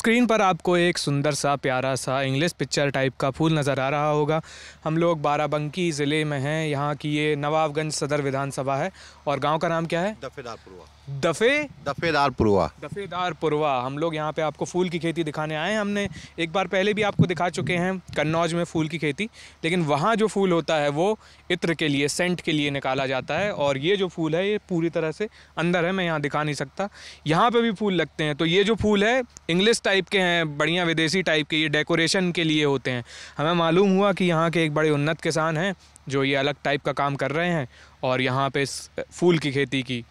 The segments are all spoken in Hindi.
स्क्रीन पर आपको एक सुंदर सा प्यारा सा इंग्लिश पिक्चर टाइप का फूल नज़र आ रहा होगा। हम लोग बाराबंकी ज़िले में हैं। यहाँ की ये नवाबगंज सदर विधानसभा है और गांव का नाम क्या है? दफेदारपुरवा। दफेदारपुरवा। दफेदारपुरवा। हम लोग यहाँ पे आपको फूल की खेती दिखाने आए हैं। हमने एक बार पहले भी आपको दिखा चुके हैं कन्नौज में फूल की खेती, लेकिन वहाँ जो फूल होता है वो इत्र के लिए, सेंट के लिए निकाला जाता है। और ये जो फूल है ये पूरी तरह से अंदर है, मैं यहाँ दिखा नहीं सकता। यहाँ पे भी फूल लगते हैं। तो ये जो फूल है इंग्लिश टाइप के हैं, बढ़िया विदेशी टाइप के, ये डेकोरेशन के लिए होते हैं। हमें मालूम हुआ कि यहाँ के एक बड़े उन्नत किसान हैं जो ये अलग टाइप का काम कर रहे हैं और यहाँ पे फूल की खेती की,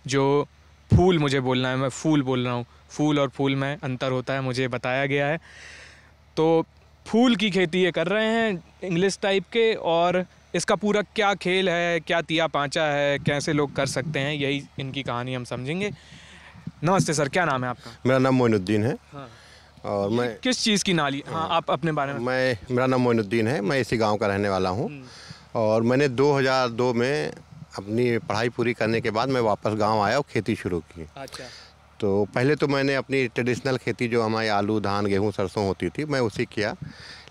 जो फूल मुझे बोलना है, मैं फूल बोल रहा हूँ, फूल और फूल में अंतर होता है, मुझे बताया गया है। तो फूल की खेती ये कर रहे हैं इंग्लिश टाइप के, और इसका पूरा क्या खेल है, क्या तिया पांचा है, कैसे लोग कर सकते हैं, यही इनकी कहानी हम समझेंगे। नमस्ते सर, क्या नाम है आपका? मेरा नाम मोइनुद्दीन है। हाँ। और मैं किस चीज़ की नाली? हाँ, आप अपने बारे में। मेरा नाम मोइनुद्दीन है। मैं इसी गांव का रहने वाला हूं। और मैंने 2002 में अपनी पढ़ाई पूरी करने के बाद मैं वापस गांव आया और खेती शुरू की। अच्छा। तो पहले तो मैंने अपनी ट्रेडिशनल खेती जो हमारे आलू, धान, गेहूँ, सरसों होती थी, मैं उसी किया,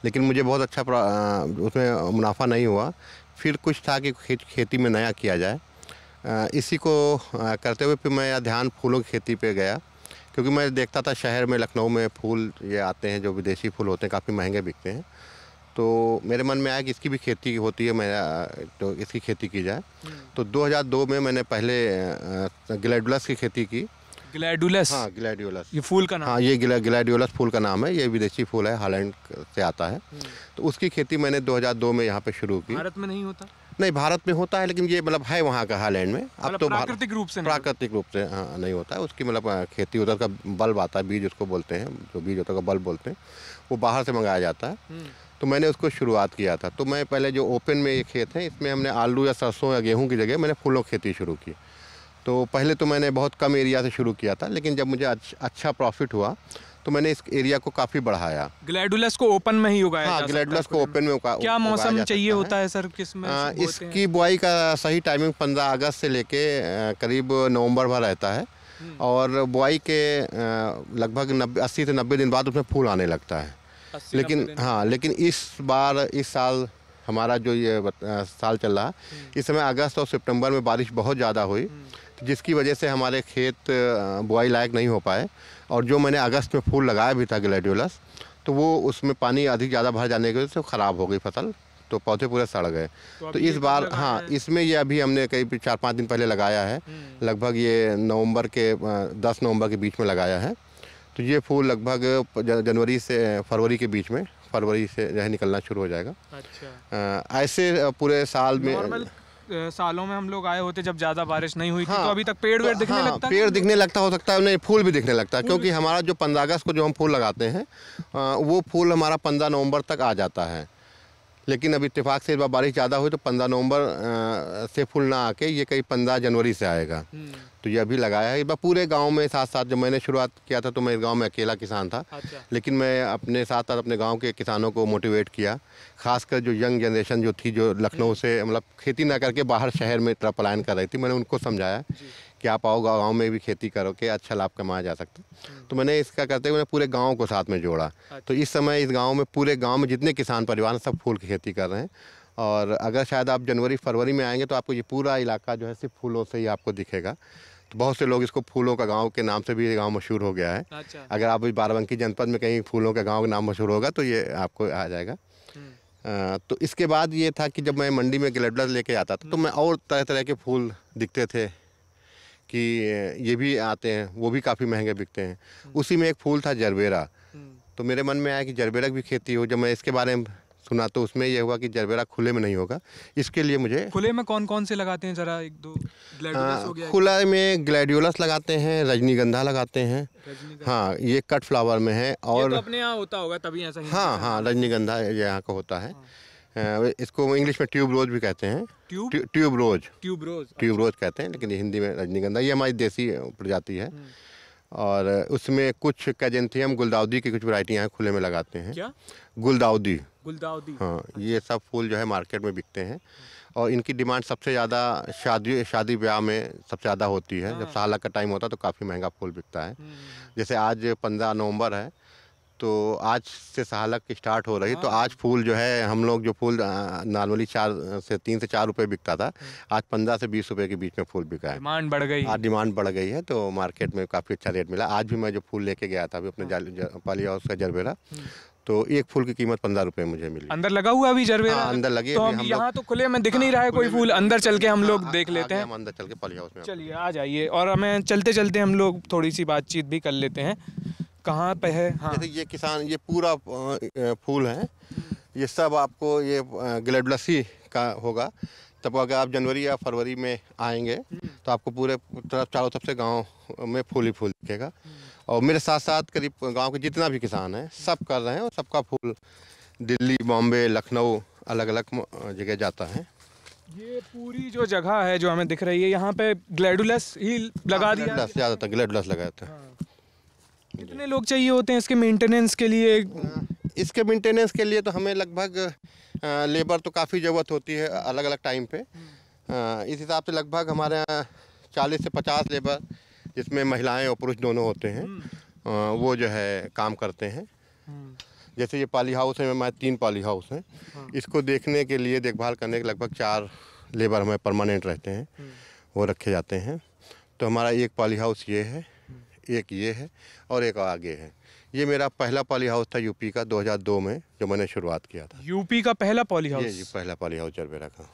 लेकिन मुझे बहुत अच्छा उसमें मुनाफा नहीं हुआ। फिर कुछ था कि खेती में नया किया जाए। इसी को करते हुए फिर मैं ध्यान फूलों की खेती पे गया, क्योंकि मैं देखता था शहर में, लखनऊ में फूल ये आते हैं जो विदेशी फूल होते हैं, काफ़ी महंगे बिकते हैं। तो मेरे मन में आया कि इसकी भी खेती होती है, तो इसकी खेती की जाए। तो 2002 में मैंने पहले ग्लैडुलस की खेती की। ग्लैडुलस? हाँ, ग्लैडियोलस ये फूल का नाम? हाँ, ये ग्लैडियोलस फूल का नाम है। ये विदेशी फूल है, हॉलैंड से आता है। तो उसकी खेती मैंने 2002 में यहाँ पे शुरू की। भारत में नहीं होता? नहीं, भारत में होता है, लेकिन ये मतलब है वहाँ का, हॉलैंड में। अब तो प्राकृतिक रूप से हाँ, नहीं होता है उसकी, मतलब खेती उधर का बल्ब आता है, बीज उसको बोलते हैं, जो बीज होता है बल्ब बोलते हैं, वो बाहर से मंगाया जाता है। तो मैंने उसको शुरुआत किया था। तो मैं पहले जो ओपन में ये खेत है, इसमें हमने आलू या सरसों या गेहूँ की जगह मैंने फूलों की खेती शुरू की। तो पहले तो मैंने बहुत कम एरिया से शुरू किया था, लेकिन जब मुझे अच्छा प्रॉफिट हुआ तो मैंने इस एरिया को काफ़ी बढ़ाया। ग्लैडुलस को ओपन में ही उगाया? हाँ, ग्लैडुलस को ओपन में क्या मौसम चाहिए होता है सर, किसमें इसकी बुआई का सही टाइमिंग 15 अगस्त से लेके करीब नवंबर भर रहता है। और बुआई के लगभग 80 से 90 दिन बाद उसमें फूल आने लगता है। लेकिन इस साल हमारा जो ये साल चल रहा, इस समय अगस्त और सितंबर में बारिश बहुत ज़्यादा हुई, जिसकी वजह से हमारे खेत बुआई लायक नहीं हो पाए। और जो मैंने अगस्त में फूल लगाया भी था ग्लैडियोलस, तो वो उसमें पानी अधिक ज़्यादा भर जाने की वजह से ख़राब हो गई फसल, तो पौधे पूरे सड़ गए। तो इस बार हाँ, इसमें ये अभी हमने करीब 4-5 दिन पहले लगाया है, लगभग ये 10 नवंबर के बीच में लगाया है। तो ये फूल लगभग जनवरी से फरवरी के बीच में, फरवरी से जो है निकलना शुरू हो जाएगा। अच्छा। ऐसे पूरे साल में सालों में हम लोग आए होते जब ज़्यादा बारिश नहीं हुई थी। तो अभी तक पेड़ दिखने लगता है? पेड़ दिखने लगता हो सकता है, नहीं, फूल भी दिखने लगता है, क्योंकि हमारा जो 15 अगस्त को जो हम फूल लगाते हैं वो फूल हमारा 15 नवंबर तक आ जाता है। लेकिन अब इत्तेफाक से इस बार बारिश ज़्यादा हुई तो 15 नवंबर से फूल ना आके ये कहीं 15 जनवरी से आएगा। तो ये अभी लगाया है। इस बार पूरे गांव में साथ साथ, जब मैंने शुरुआत किया था तो मैं इस गांव में अकेला किसान था। अच्छा। लेकिन मैं अपने साथ साथ अपने गांव के किसानों को मोटिवेट किया, खासकर जो यंग जनरेशन जो थी, जो लखनऊ से मतलब खेती ना करके बाहर शहर में तरफ पलायन कर रही थी, मैंने उनको समझाया कि आप आओ गाँव में भी खेती करो कि अच्छा लाभ कमाया जा सकता। तो मैंने इसका करते हुए पूरे गाँव को साथ में जोड़ा। तो इस समय इस गाँव में, पूरे गाँव में जितने किसान परिवार सब फूल की खेती कर रहे हैं। और अगर शायद आप जनवरी फरवरी में आएंगे तो आपको ये पूरा इलाका जो है सिर्फ फूलों से ही आपको दिखेगा। तो बहुत से लोग इसको फूलों का गांव के नाम से भी ये गांव मशहूर हो गया है। अच्छा। अगर आप बाराबंकी जनपद में कहीं फूलों का गांव का नाम मशहूर होगा तो ये आपको आ जाएगा। तो इसके बाद ये था कि जब मैं मंडी में ग्लैडुलस लेके आता था तो मैं और तरह तरह के फूल दिखते थे कि ये भी आते हैं, वो भी काफ़ी महंगे बिकते हैं। उसी में एक फूल था जरबेरा। तो मेरे मन में आया कि जरबेरा की भी खेती हो। जब मैं इसके बारे में सुना तो उसमें ये हुआ कि जरबेरा खुले में नहीं होगा। इसके लिए मुझे खुले में कौन कौन से लगाते हैं, जरा एक दो? ग्लैडियोलस हो गया। खुला में ग्लैडियोलस लगाते हैं, रजनीगंधा लगाते हैं। हाँ, ये कट फ्लावर में है। और ये तो अपने यहाँ होता होगा तभी ऐसा ही। हाँ, रजनीगंधा यहाँ का होता है। इसको इंग्लिश में ट्यूब रोज भी कहते हैं। ट्यूब रोज कहते हैं, लेकिन हिंदी में रजनीगंधा। ये हमारी देसी प्रजाति है। और उसमें कुछ कैजेंथियम, गुलदाउदी की कुछ वैरायटी यहाँ खुले में लगाते हैं। क्या? गुलदाउदी। हाँ, ये सब फूल जो है मार्केट में बिकते हैं। और इनकी डिमांड सबसे ज़्यादा शादी ब्याह में सबसे ज़्यादा होती है। जब साल का टाइम होता है तो काफ़ी महंगा फूल बिकता है। जैसे आज 15 नवंबर है, तो आज से सहालक की स्टार्ट हो रही, तो आज फूल जो है हम लोग जो फूल नॉर्मली 3 से 4 रुपए बिकता था, आज 15 से 20 रुपए के बीच में फूल बिका है। डिमांड बढ़ गई। आज डिमांड बढ़ गई है, तो मार्केट में काफ़ी अच्छा रेट मिला। आज भी मैं जो फूल लेके गया था अभी अपने पॉली हाउस का जरबेरा, तो एक फूल की कीमत 15 रुपए मुझे मिली। अंदर लगा हुआ अभी जरबेरा? हाँ, अंदर लगी। तो हम यहाँ तो खुले में दिख नहीं रहा है कोई फूल, अंदर चल के हम लोग देख लेते हैं। हम अंदर चल के पॉली हाउस में। चलिए आ जाइए, और हमें चलते चलते हम लोग थोड़ी सी बातचीत भी कर लेते हैं। कहाँ पे है? हाँ, जैसे ये किसान, ये पूरा फूल है, ये सब आपको ये ग्लेडुलसी का होगा। तब अगर आप जनवरी या फरवरी में आएंगे तो आपको पूरे तरफ चारों तरफ से गांव में फूल ही फूल दिखेगा। और मेरे साथ साथ करीब गांव के जितना भी किसान हैं सब कर रहे हैं, और सबका फूल दिल्ली, बॉम्बे, लखनऊ अलग अलग जगह जाता है। ये पूरी जो जगह है जो हमें दिख रही है, यहाँ पे ग्लैडुलस ही लगा दिया है। ज़्यादातर ग्लेडुलस लगाते हैं। कितने लोग चाहिए होते हैं इसके मेंटेनेंस के लिए? इसके मेंटेनेंस के लिए तो हमें लगभग लेबर तो काफ़ी ज़रूरत होती है अलग अलग टाइम पे। इस हिसाब से लगभग हमारे यहाँ 40 से 50 लेबर, जिसमें महिलाएं और पुरुष दोनों होते हैं, वो जो है काम करते हैं। जैसे ये पॉली हाउस है, हमारे 3 पॉली हाउस हैं। इसको देखने के लिए, देखभाल करने के लगभग 4 लेबर हमें परमानेंट रहते हैं, वो रखे जाते हैं। तो हमारा एक पॉली हाउस ये है, एक ये है, और एक आगे है। ये मेरा पहला पॉली हाउस था यूपी का, 2002 में जो मैंने शुरुआत किया था। यूपी का पहला पॉली हाउस? ये पहला पॉली हाउस जरबेरा का।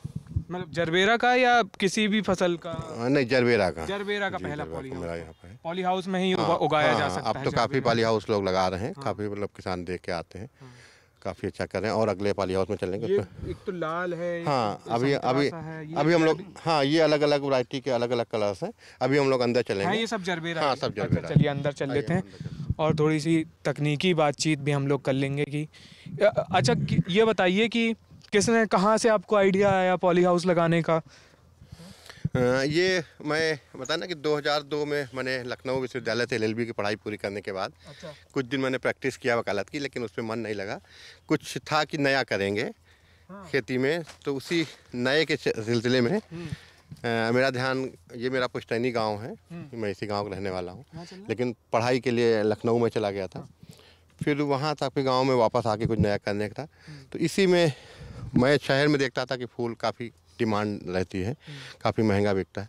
मतलब जरबेरा का या किसी भी फसल का? नहीं, जरबेरा का। जरबेरा का पहला पॉली मेरा हाउस। यहाँ पे है। पॉली हाउस में ही उगाया जा सकता है। अब तो काफ़ी पॉली हाउस लोग लगा रहे हैं, काफ़ी मतलब किसान देख के आते हैं, काफ़ी अच्छा कर रहे हैं। और अगले पॉली हाउस में चलेंगे। एक तो लाल है। हाँ, अभी हम लोग, हाँ, ये अलग अलग वैरायटी के अलग अलग कलर्स हैं। अभी हम लोग अंदर चलेंगे। ये सब जरबेरा? हाँ, सब जरबेरा। चलिए अंदर चल लेते हैं, और थोड़ी सी तकनीकी बातचीत भी हम लोग कर लेंगे कि अच्छा ये बताइए कि किसने, कहाँ से आपको आइडिया आया पॉली हाउस लगाने का? ये मैं बता ना कि 2002 में मैंने लखनऊ विश्वविद्यालय से LLB की पढ़ाई पूरी करने के बाद कुछ दिन मैंने प्रैक्टिस किया वकालत की, लेकिन उसमें मन नहीं लगा। कुछ था कि नया करेंगे खेती में, तो उसी नए के सिलसिले में मेरा ध्यान, ये मेरा पुश्तैनी गांव है, मैं इसी गांव का रहने वाला हूं, लेकिन पढ़ाई के लिए लखनऊ में चला गया था। फिर वहां तक के गांव में वापस आके कुछ नया करने का था। तो इसी में मैं शहर में देखता था कि फूल काफ़ी डिमांड रहती है, काफ़ी महंगा बिकता है।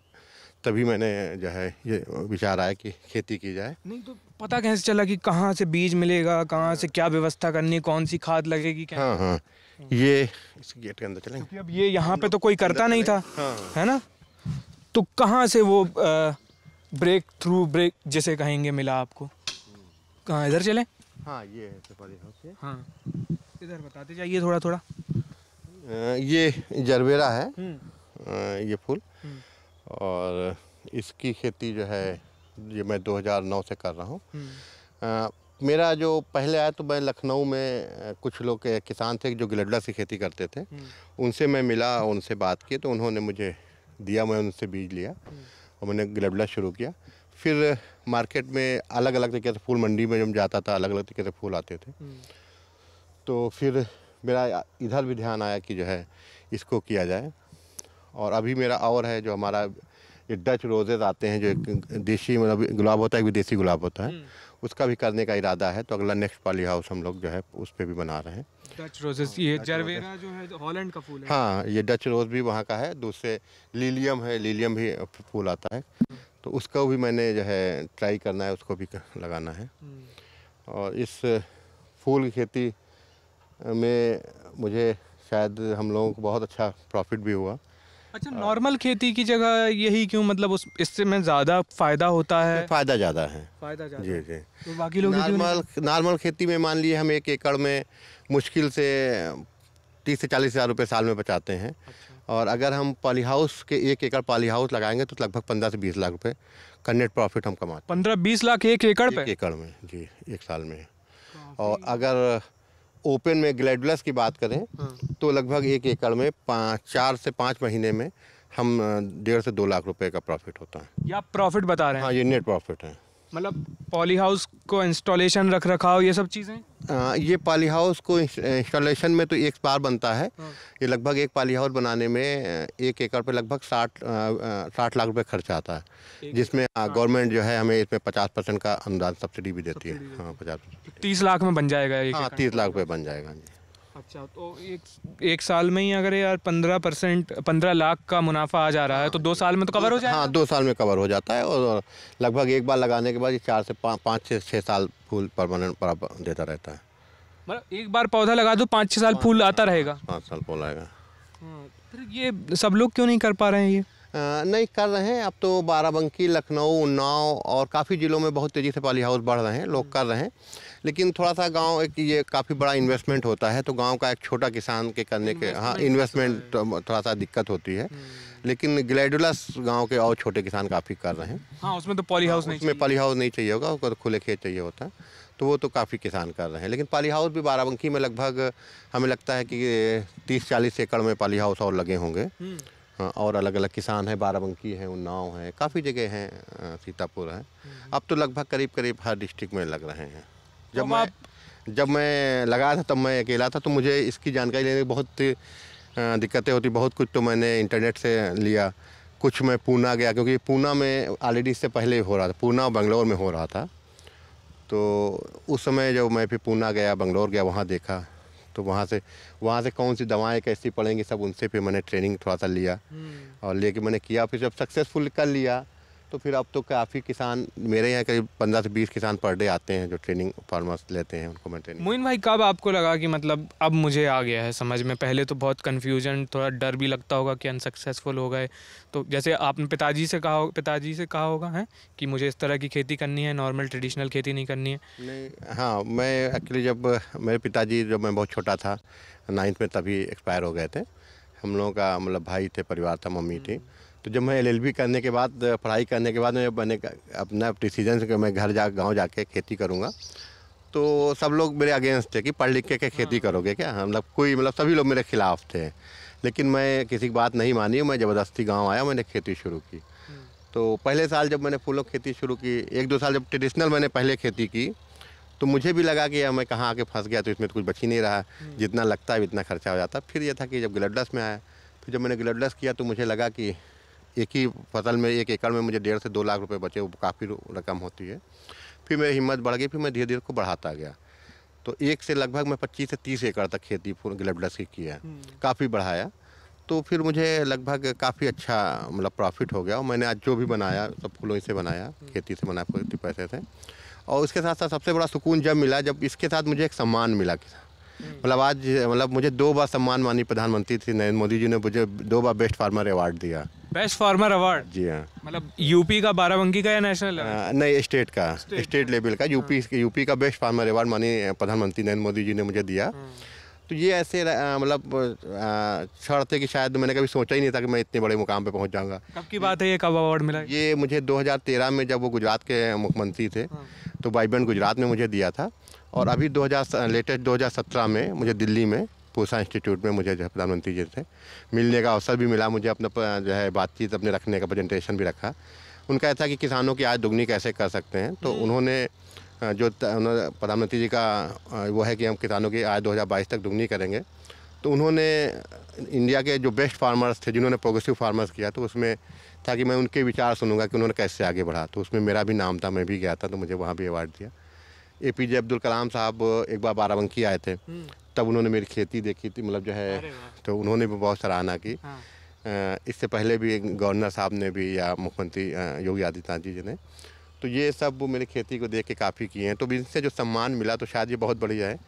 तभी मैंने जो है ये विचार आया कि खेती की जाए। नहीं तो पता कैसे चला कि कहाँ से बीज मिलेगा, कहाँ से क्या व्यवस्था करनी है, कौन सी खाद लगेगी क्या? हाँ, ये इस गेट के अंदर चलेंगे। क्योंकि अब ये यहाँ पे तो कोई करता नहीं था, है ना? तो कहाँ से वो ब्रेक जिसे कहेंगे मिला आपको? कहाँ, इधर चलें? हाँ, ये है पॉली हाउस है। हाँ, इधर बताते जाइए थोड़ा थोड़ा। ये जरबेरा है, ये फूल, और इसकी खेती जो है ये मैं 2009 से कर रहा हूँ। मेरा जो पहले आया तो मैं लखनऊ में कुछ लोग किसान थे जो ग्लेडुलस की खेती करते थे, उनसे मैं मिला, उनसे बात की, तो उन्होंने मुझे दिया, मैं उनसे बीज लिया और मैंने ग्लेडुलस शुरू किया। फिर मार्केट में अलग अलग तरीके से फूल, मंडी में जब जाता था अलग अलग तरीके से फूल आते थे, तो फिर मेरा इधर भी ध्यान आया कि जो है इसको किया जाए। और अभी मेरा और है जो हमारा ये डच रोजेज आते हैं, जो एक देशी मतलब गुलाब होता है, एक विदेशी गुलाब होता है, उसका भी करने का इरादा है। तो अगला नेक्स्ट पॉली हाउस हम लोग जो है उस पर भी बना रहे हैं। डच रोजेस, ये जरबेरा जो है हॉलैंड का फूल है। हाँ, ये डच रोज भी वहाँ का है। दूसरे लिलियम है, लिलियम भी फूल आता है, तो उसको भी मैंने जो है ट्राई करना है, उसको भी लगाना है। और इस फूल की खेती में मुझे शायद हम लोगों को बहुत अच्छा प्रॉफिट भी हुआ। अच्छा, नॉर्मल खेती की जगह यही क्यों, मतलब इससे में ज़्यादा फ़ायदा होता है? फ़ायदा ज़्यादा है। फ़ायदा ज़्यादा? जी जी। तो बाकी लोग नॉर्मल खेती में मान लिए हम 1 एकड़ में मुश्किल से 30 से 40 हज़ार रुपये साल में बचाते हैं। अच्छा। और अगर हम पॉली हाउस के 1 एकड़ पॉली हाउस लगाएंगे तो लगभग 15 से 20 लाख रुपये का नेट प्रॉफिट हम कमाते हैं। 15-20 लाख 1 एकड़ पे? 1 एकड़ में जी, 1 साल में। और अगर ओपन में ग्लेडुलस की बात करें तो लगभग 1 एकड़ में 4 से 5 महीने में हम 1.5 से 2 लाख रुपए का प्रॉफिट होता है। ये आप प्रॉफिट बता रहे हैं? हाँ, ये नेट प्रॉफिट है। मतलब पॉली हाउस को इंस्टॉलेशन, रख रखाव, ये सब चीज़ें? ये पॉली हाउस को इंस्टॉलेशन में तो एक बार बनता है। हाँ। ये लगभग एक पॉली हाउस बनाने में 1 एकड़ पे लगभग 60 लाख रुपए खर्चा आता है, जिसमें गवर्नमेंट जो है हमें इसमें 50% का अनुदान सब्सिडी भी देती है। हाँ, 50%। 30 लाख में बन जाएगा एक हाँ, एकड़? 30 लाख रुपये बन जाएगा जी। अच्छा, तो एक साल में ही अगर यार 15 लाख का मुनाफा आ जा रहा है तो 2 साल में तो कवर हो जाएगा? हाँ, 2 साल में कवर हो जाता है, और लगभग एक बार लगाने के बाद ये 4 से 5 से 6 साल फूल परमानेंट बराबर देता रहता है। मतलब एक बार पौधा लगा दो 5-6 साल फूल आता रहेगा? 5 साल फूल आएगा। फिर ये सब लोग क्यों नहीं कर पा रहे हैं ये? नहीं कर रहे हैं। अब तो बाराबंकी, लखनऊ, उन्नाव और काफ़ी ज़िलों में बहुत तेज़ी से पॉली हाउस बढ़ रहे हैं, लोग कर रहे हैं। लेकिन थोड़ा सा गांव एक ये काफ़ी बड़ा इन्वेस्टमेंट होता है, तो गांव का एक छोटा किसान के करने के हाँ इन्वेस्टमेंट थोड़ा सा दिक्कत होती है। लेकिन ग्लैडुलस गांव के और छोटे किसान काफ़ी कर रहे हैं। हाँ, उसमें तो पॉली हाउस नहीं उसमें पॉली हाउस नहीं चाहिए होगा, उसको तो खुले खेत चाहिए होता है, तो वो तो काफ़ी किसान कर रहे हैं। लेकिन पॉली हाउस भी बाराबंकी में लगभग हमें लगता है कि 30-40 एकड़ में पॉली हाउस और लगे होंगे। हाँ, और अलग अलग किसान हैं, बाराबंकी है, उन्नाव है, काफ़ी जगह हैं, सीतापुर है। अब तो लगभग करीब हर डिस्ट्रिक्ट में लग रहे हैं। जब मैं लगा था तब मैं अकेला था, तो मुझे इसकी जानकारी लेने में बहुत दिक्कतें होती। बहुत कुछ तो मैंने इंटरनेट से लिया, कुछ मैं पूना गया, क्योंकि पूना में ऑलरेडी इससे पहले हो रहा था, पूना और बेंगलोर में हो रहा था। तो उस समय जब मैं फिर पूना गया, बेंगलोर गया, वहाँ देखा, तो वहाँ से कौन सी दवाएं कैसी पड़ेंगी सब उनसे फिर मैंने ट्रेनिंग थोड़ा सा लिया, और लेके मैंने किया। फिर जब सक्सेसफुल कर लिया तो फिर अब तो काफ़ी किसान मेरे यहाँ करीब 15 से 20 किसान पर डे आते हैं जो ट्रेनिंग फार्मर्स लेते हैं, उनको मैं ट्रेनिंग। मोइन भाई, कब आपको लगा कि मतलब अब मुझे आ गया है समझ में? पहले तो बहुत कन्फ्यूजन, थोड़ा डर भी लगता होगा कि अनसक्सेसफुल हो गए, तो जैसे आपने पिताजी से कहा होगा है कि मुझे इस तरह की खेती करनी है, नॉर्मल ट्रेडिशनल खेती नहीं करनी है? नहीं, हाँ, मैं एक्चुअली जब मेरे पिताजी, जब मैं बहुत छोटा था 9th में, तभी एक्सपायर हो गए थे। हम लोगों का मतलब भाई थे, परिवार था, मम्मी थी। तो जब मैं LLB करने के बाद, पढ़ाई करने के बाद मैंने अपना डिसीजन से कि मैं गाँव जाके खेती करूँगा, तो सब लोग मेरे अगेंस्ट थे कि पढ़ लिख के खेती करोगे क्या, मतलब सभी लोग मेरे खिलाफ थे। लेकिन मैं किसी की बात नहीं मानी, मैं ज़बरदस्ती गाँव आया, मैंने खेती शुरू की। तो पहले साल जब मैंने फूलों की खेती शुरू की, 1-2 साल जब ट्रेडिशनल मैंने पहले खेती की, तो मुझे भी लगा कि मैं कहाँ आके फंस गया, तो इसमें तो कुछ बच ही नहीं रहा, जितना लगता है इतना खर्चा हो जाता। फिर ये था कि जब ग्लैडुलस में आया, फिर जब मैंने ग्लैडुलस किया तो मुझे लगा कि एक ही फसल में 1 एकड़ में मुझे 1.5 से 2 लाख रुपए बचे, वो काफ़ी रकम होती है। फिर मेरी हिम्मत बढ़ गई, फिर मैं धीरे धीरे को बढ़ाता गया। तो एक से लगभग मैं 25 से 30 एकड़ तक खेती ग्लैडुलस की किया, काफ़ी बढ़ाया। तो फिर मुझे लगभग काफ़ी अच्छा मतलब प्रॉफिट हो गया, और मैंने आज जो भी बनाया सब फूलों से बनाया, खेती से बनाया, पूरे पैसे से। और उसके साथ साथ सबसे बड़ा सुकून जब मिला, जब इसके साथ मुझे एक सम्मान मिला। मतलब मुझे 2 बार सम्मान माननीय प्रधानमंत्री श्री नरेंद्र मोदी जी ने मुझे 2 बार बेस्ट फार्मर अवार्ड दिया। Best farmer award? जी हाँ। मतलब यूपी का, बाराबंकी का या नेशनल? नहीं, स्टेट का, स्टेट लेवल का। यूपी का बेस्ट फार्मर अवार्ड माननीय प्रधानमंत्री नरेंद्र मोदी जी ने मुझे दिया। तो ये ऐसे मतलब क्षण थे कि शायद मैंने कभी सोचा ही नहीं था कि मैं इतने बड़े मुकाम पे पहुंच जाऊंगा। कब की बात है ये, कब अवार्ड मिला? ये मुझे 2013 में, जब वो गुजरात के मुख्यमंत्री थे, तो वाइब्रेंट गुजरात में मुझे दिया था। और अभी लेटेस्ट 2017 में मुझे दिल्ली में पूसा इंस्टीट्यूट में मुझे जो है प्रधानमंत्री जी से मिलने का अवसर भी मिला। मुझे अपना जो है बातचीत अपने रखने का प्रेजेंटेशन भी रखा। उनका ऐसा कि किसानों की आय दोगुनी कैसे कर सकते हैं, तो उन्होंने प्रधानमंत्री जी का वो है कि हम किसानों की आय 2022 तक दुगनी करेंगे। तो उन्होंने इंडिया के जो बेस्ट फार्मर्स थे, जिन्होंने प्रोग्रेसिव फार्मर्स किया, तो उसमें था कि मैं उनके विचार सुनूंगा कि उन्होंने कैसे आगे बढ़ा। तो उसमें मेरा भी नाम था, मैं भी गया था, तो मुझे वहाँ भी अवार्ड दिया। APJ अब्दुल कलाम साहब एक बार बाराबंकी आए थे, तब उन्होंने मेरी खेती देखी थी, मतलब जो है, तो उन्होंने भी बहुत सराहना की। इससे पहले भी गवर्नर साहब ने भी, या मुख्यमंत्री योगी आदित्यनाथ जी ने, तो ये सब मेरी खेती को देख के काफ़ी किए हैं। तो इनसे जो सम्मान मिला तो शायद ये बहुत बढ़िया है।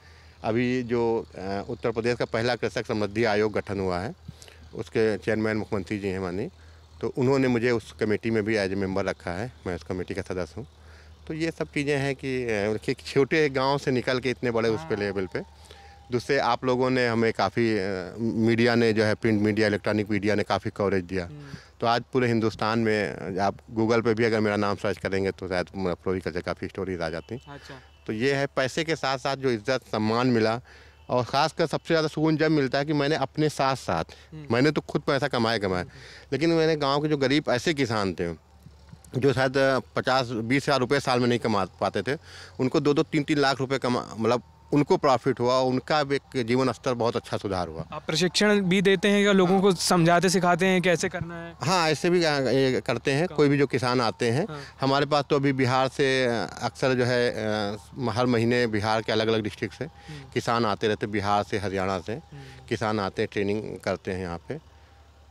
अभी जो उत्तर प्रदेश का पहला कृषक समृद्धि आयोग गठन हुआ है, उसके चेयरमैन मुख्यमंत्री जी हैं माननीय, तो उन्होंने मुझे उस कमेटी में भी एज ए मेंबर रखा है, मैं उस कमेटी का सदस्य हूँ। तो ये सब चीज़ें हैं कि छोटे गांव से निकल के इतने बड़े उस पे लेवल पे, दूसरे आप लोगों ने हमें काफ़ी, मीडिया ने जो है, प्रिंट मीडिया, इलेक्ट्रॉनिक मीडिया ने काफ़ी कवरेज दिया। तो आज पूरे हिंदुस्तान में आप गूगल पे भी अगर मेरा नाम सर्च करेंगे तो शायद फ्लोरिकल्चर काफ़ी स्टोरीज आ जाती। अच्छा। तो ये है, पैसे के साथ साथ जो इज्जत सम्मान मिला, और ख़ासकर सबसे ज़्यादा सुकून जब मिलता है कि मैंने अपने साथ साथ, मैंने तो खुद पैसा कमाया, लेकिन मैंने गाँव के जो गरीब ऐसे किसान थे जो शायद 50-20 हज़ार रुपये साल में नहीं कमा पाते थे, उनको 2-2, 3-3 लाख रुपए मतलब उनको प्रॉफिट हुआ, उनका एक जीवन स्तर बहुत अच्छा सुधार हुआ। आप प्रशिक्षण भी देते हैं या लोगों को समझाते सिखाते हैं कैसे करना है? हाँ, ऐसे भी ये करते हैं। कोई भी जो किसान आते हैं हमारे पास, तो अभी बिहार से अक्सर जो है हर महीने बिहार के अलग अलग डिस्ट्रिक्ट से किसान आते रहते, बिहार से, हरियाणा से किसान आते हैं, ट्रेनिंग करते हैं यहाँ पे।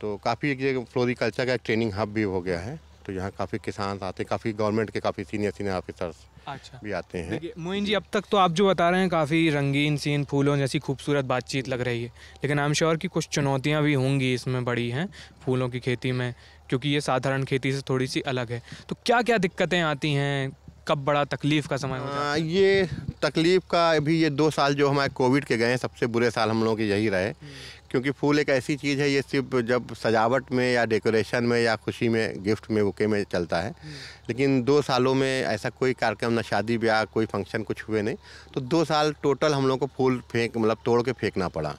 तो काफ़ी एक फ्लोरिकल्चर का एक ट्रेनिंग हब भी हो गया है, तो यहाँ काफ़ी किसान आते हैं, काफ़ी गवर्नमेंट के काफ़ी सीनियर ऑफिसर्स अच्छा भी आते हैं। देखिए मोइन जी, अब तक तो आप जो बता रहे हैं काफ़ी रंगीन सीन, फूलों जैसी खूबसूरत बातचीत लग रही है, लेकिन आई एम श्योर कि कुछ चुनौतियां भी होंगी इसमें बड़ी हैं फूलों की खेती में, क्योंकि ये साधारण खेती से थोड़ी सी अलग है। तो क्या क्या दिक्कतें आती हैं, कब बड़ा तकलीफ़ का समय हो जाता है? ये तकलीफ़ का अभी ये 2 साल जो हमारे कोविड के गए हैं, सबसे बुरे साल हम लोगों के यही रहे, क्योंकि फूल एक ऐसी चीज़ है, ये सिर्फ जब सजावट में या डेकोरेशन में या खुशी में, गिफ्ट में, बुके में चलता है। लेकिन 2 सालों में ऐसा कोई कार्यक्रम, ना शादी ब्याह, कोई फंक्शन कुछ हुए नहीं, तो 2 साल टोटल हम लोग को फूल मतलब तोड़ के फेंकना पड़ा।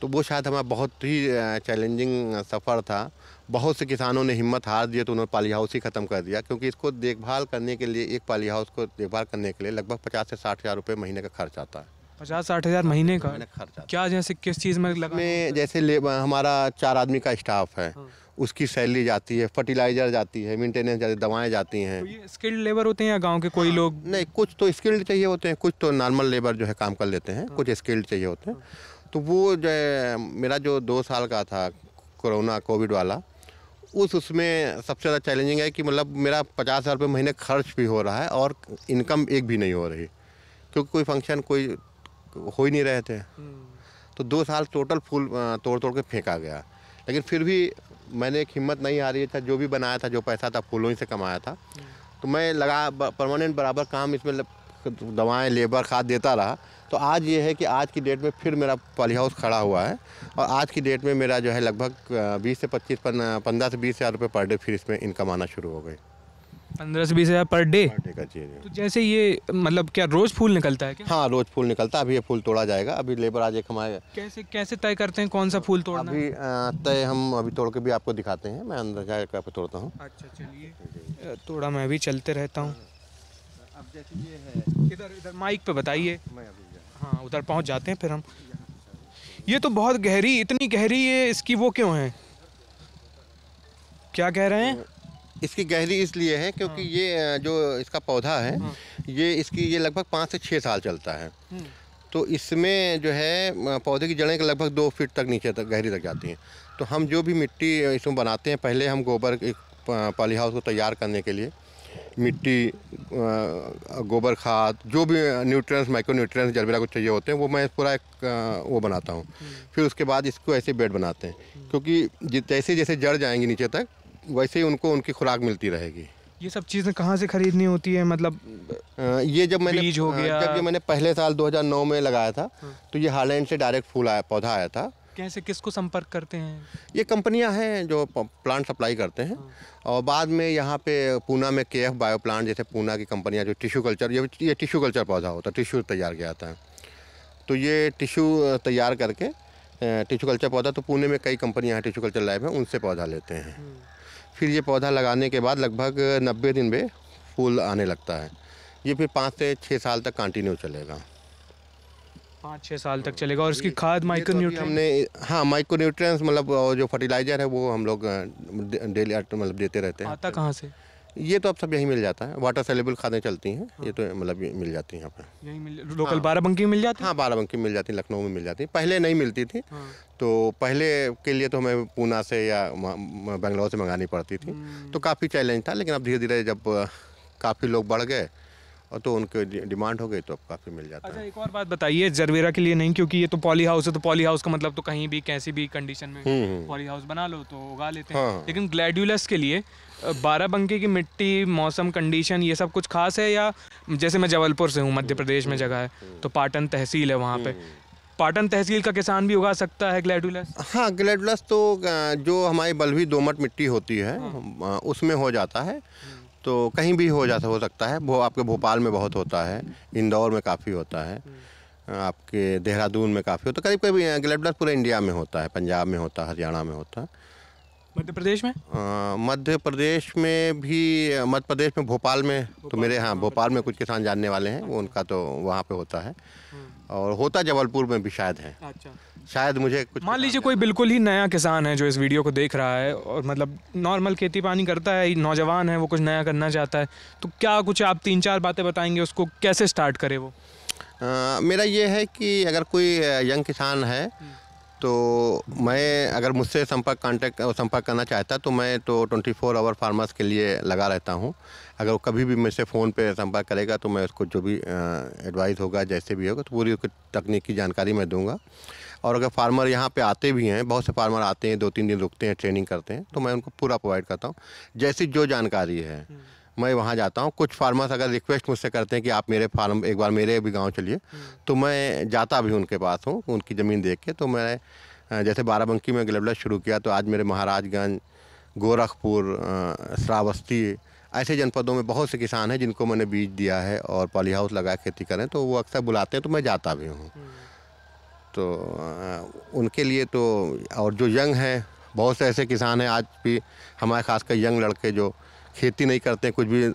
तो वो शायद हमारा बहुत ही चैलेंजिंग सफ़र था। बहुत से किसानों ने हिम्मत हार दिए, तो उन्होंने पॉली हाउस ही ख़त्म कर दिया, क्योंकि इसको देखभाल करने के लिए, एक पॉली हाउस को देखभाल करने के लिए लगभग 50 से 60 हज़ार रुपये महीने का खर्च आता है। 50-60 हज़ार महीने का खर्च आता है। क्या, जैसे किस चीज़ में लगा? में जैसे हमारा 4 आदमी का स्टाफ है, उसकी सैलरी जाती है, फर्टिलाइज़र जाती है, मेंटेनेंस जाती है, दवाएँ जाती हैं। तो ये स्किल्ड लेबर होते हैं या गाँव के कोई लोग? नहीं, कुछ तो स्किल्ड चाहिए होते हैं, कुछ तो नॉर्मल लेबर जो है काम कर लेते हैं, कुछ स्किल्ड चाहिए होते हैं। तो वो जो है, मेरा जो 2 साल का था कोविड वाला, उसमें सबसे ज़्यादा चैलेंजिंग है कि मतलब मेरा 50 हज़ार रुपये महीने खर्च भी हो रहा है और इनकम एक भी नहीं हो रही, क्योंकि कोई फंक्शन कोई हो ही नहीं रहे थे। तो 2 साल टोटल फूल तोड़ तोड़ के फेंका गया। लेकिन फिर भी मैंने एक हिम्मत नहीं हारी था, जो भी बनाया था, जो पैसा था फूलों ही से कमाया था, तो मैं लगा परमानेंट बराबर काम इसमें दवाएं, लेबर, खाद देता रहा। तो आज ये है कि आज की डेट में फिर मेरा पॉली हाउस खड़ा हुआ है, और आज की डेट में मेरा जो है लगभग 20 से 25, 15 से 20 हज़ार रुपये पर डे फिर इसमें इनकम आना शुरू हो गई। 15 से 20 हज़ार पर डे का चीज़। तो जैसे ये मतलब क्या रोज़ फूल निकलता है क्या? हाँ, रोज़ फूल निकलता है। अभी ये फूल तोड़ा जाएगा। अभी लेबर आज एक हमारे कैसे कैसे तय करते हैं कौन सा फूल तोड़ना है? अभी तय हम अभी तोड़ के भी आपको दिखाते हैं। मैं अंदर जाकर आपको तोड़ता हूँ। अच्छा चलिए, थोड़ा मैं भी चलते रहता हूँ। अब जैसे ये है, इधर इधर माइक पे बताइए। मैं अभी हाँ, उधर पहुँच जाते हैं फिर हम। ये तो बहुत गहरी, इतनी गहरी, ये इसकी वो क्यों है? क्या कह रहे हैं? इसकी गहरी इसलिए है क्योंकि ये जो इसका पौधा है, ये लगभग 5 से 6 साल चलता है। तो इसमें जो है पौधे की जड़ें लगभग 2 फीट तक नीचे तक गहरी तक जाती हैं। तो हम जो भी मिट्टी इसमें बनाते हैं, पहले हम गोबर, एक पॉली हाउस को तैयार करने के लिए मिट्टी, गोबर खाद, जो भी न्यूट्रिएंट्स, माइक्रो न्यूट्रिएंट्स, जलबेरा कुछ चाहिए होते हैं, वो मैं पूरा एक वो बनाता हूँ। फिर उसके बाद इसको ऐसे बेड बनाते हैं, क्योंकि जैसे जैसे जड़ जाएंगी नीचे तक, वैसे ही उनको उनकी खुराक मिलती रहेगी। ये सब चीज़ें कहाँ से खरीदनी होती है, मतलब ये जब मैंने बीज हो गया? जब ये मैंने पहले साल 2009 में लगाया था, तो ये हालैंड से डायरेक्ट पौधा आया था। कैसे, किसको संपर्क करते हैं? ये कंपनियां हैं जो प्लांट सप्लाई करते हैं। और बाद में यहाँ पे पूना में KF बायो प्लांट, जैसे पूना की कंपनियां जो टिश्यू कल्चर, ये टिश्यू कल्चर पौधा होता है, टिश्यू तैयार किया जाता है। तो ये टिश्यू तैयार करके टिश्यू कल्चर पौधा, तो पुणे में कई कंपनियां हैं, टिश्यू कल्चर लैब है, उनसे पौधा लेते हैं। फिर ये पौधा लगाने के बाद लगभग 90 दिन में फूल आने लगता है। ये फिर 5 से 6 साल तक कंटिन्यू चलेगा। 5-6 साल तक चलेगा। और इसकी खाद, माइक्रो न्यूट्रिएंट? हमने, हाँ, माइक्रो न्यूट्रिएंट्स मतलब जो फर्टिलाइज़र है वो हम लोग डेली मतलब देते रहते हैं। आता कहाँ से? ये तो अब सब यहीं मिल जाता है। वाटर सेलेबल खादें चलती हैं। ये तो मतलब मिल जाती हैं यहाँ पर। यहीं लोकल बाराबंकी में मिल जाती है? हाँ, बाराबंकी में मिल जाती है, लखनऊ में मिल जाती है। पहले नहीं मिलती थी। तो पहले के लिए तो हमें पूना से या बेंगलोर से मंगानी पड़ती थी, तो काफ़ी चैलेंज था। लेकिन अब धीरे धीरे जब काफ़ी लोग बढ़ गए और तो उनके डिमांड हो गई, तो अब काफ़ी मिल जाता है। अच्छा, एक और बात बताइए, जरबेरा के लिए नहीं, क्योंकि ये तो पॉली हाउस है, तो पॉली हाउस का मतलब तो कहीं भी कैसी भी कंडीशन में पॉली हाउस बना लो तो उगा लेते हैं। हाँ। लेकिन ग्लैडियोलस के लिए बाराबंकी की मिट्टी, मौसम, कंडीशन, ये सब कुछ खास है? या जैसे मैं जबलपुर से हूँ, मध्य प्रदेश में जगह है, तो पाटन तहसील है वहाँ पे, पाटन तहसील का किसान भी उगा सकता है ग्लैडियोलस? हाँ, ग्लैडियोलस तो जो हमारी बलुई दोमट मिट्टी होती है उसमें हो जाता है। तो कहीं भी हो सकता है। वो आपके भोपाल में बहुत होता है, इंदौर में काफ़ी होता है, आपके देहरादून में काफ़ी होता है। करीब करीब ग्लैडियोलस पूरे इंडिया में होता है, पंजाब में होता है, हरियाणा में होता है। मध्य प्रदेश में? मध्य प्रदेश में भी, मध्य प्रदेश में भोपाल में तो मेरे, हाँ भोपाल में कुछ किसान जानने वाले हैं, वो उनका तो वहाँ पे होता है, और होता जबलपुर में भी शायद है। अच्छा। शायद मुझे कुछ, मान लीजिए कोई बिल्कुल ही नया किसान है जो इस वीडियो को देख रहा है और मतलब नॉर्मल खेती पानी करता है, नौजवान है, वो कुछ नया करना चाहता है, तो क्या कुछ आप 3-4 बातें बताएंगे उसको कैसे स्टार्ट करे वो? मेरा ये है कि अगर कोई यंग किसान है तो मैं, अगर मुझसे संपर्क करना चाहता है तो मैं तो 24 आवर फार्मर्स के लिए लगा रहता हूँ। अगर वो कभी भी मुझसे फ़ोन पे संपर्क करेगा तो मैं उसको जो भी एडवाइस होगा, जैसे भी होगा, तो पूरी उसकी तकनीकी जानकारी मैं दूंगा। और अगर फार्मर यहाँ पे आते भी हैं, बहुत से फार्मर आते हैं, 2-3 दिन रुकते हैं, ट्रेनिंग करते हैं, तो मैं उनको पूरा प्रोवाइड करता हूँ। जैसी जो जानकारी है मैं वहाँ जाता हूँ। कुछ फार्मर्स अगर रिक्वेस्ट मुझसे करते हैं कि आप मेरे फार्म एक बार मेरे भी गांव चलिए, तो मैं जाता भी उनके पास हूँ, उनकी ज़मीन देख के। तो मैं जैसे बाराबंकी में गिलबला शुरू किया, तो आज मेरे महाराजगंज, गोरखपुर, श्रावस्ती, ऐसे जनपदों में बहुत से किसान हैं जिनको मैंने बीज दिया है और पॉली हाउस लगा खेती करें, तो वो अक्सर बुलाते हैं, तो मैं जाता भी हूँ। तो उनके लिए तो, और जो यंग हैं, बहुत से ऐसे किसान हैं आज भी हमारे, खासकर यंग लड़के जो खेती नहीं करते, कुछ भी